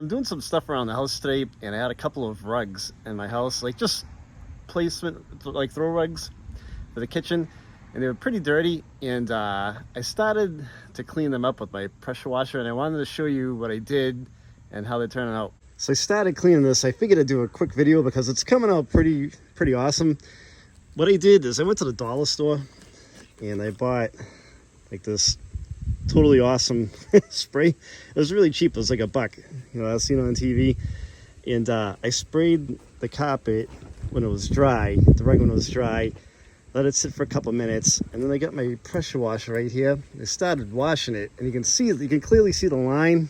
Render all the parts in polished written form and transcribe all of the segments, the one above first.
I'm doing some stuff around the house today, and I had a couple of rugs in my house, like just placement, like throw rugs for the kitchen, and they were pretty dirty, and I started to clean them up with my pressure washer, and I wanted to show you what I did and how they're turning out. So I started cleaning this. I figured I'd do a quick video because it's coming out pretty awesome. What I did is I went to the dollar store and I bought like this totally awesome spray. It was really cheap. It was like $1, you know, I've seen it on TV. And I sprayed the carpet when it was dry, the rug when it was dry, let it sit for a couple minutes, and then I got my pressure washer right here. I started washing it, and you can clearly see the line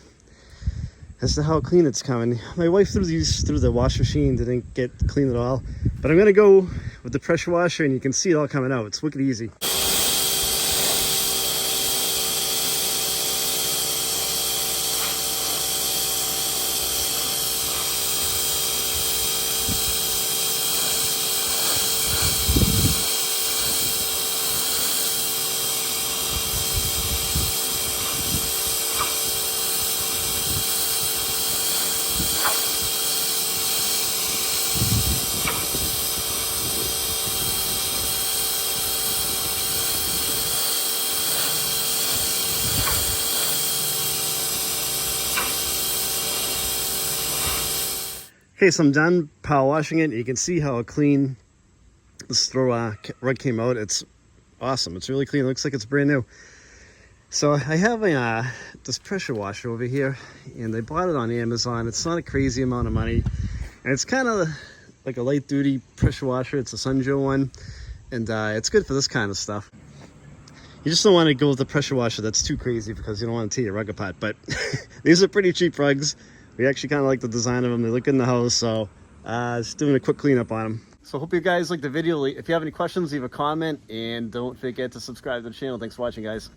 as to how clean it's coming. My wife threw these through the wash machine, didn't get clean at all, but I'm gonna go with the pressure washer, and you can see it all coming out. It's wicked easy. Okay, so I'm done power washing it. You can see how clean this rug came out. It's awesome. It's really clean. It looks like it's brand new. So I have this pressure washer over here, and I bought it on Amazon. It's not a crazy amount of money, and it's kind of like a light duty pressure washer. It's a Sunjo one, and it's good for this kind of stuff. You just don't want to go with the pressure washer that's too crazy because you don't want to tear your rug apart. But these are pretty cheap rugs. We actually kind of like the design of them. They look good in the house, so just doing a quick cleanup on them. So hope you guys liked the video. If you have any questions, leave a comment, and don't forget to subscribe to the channel. Thanks for watching, guys.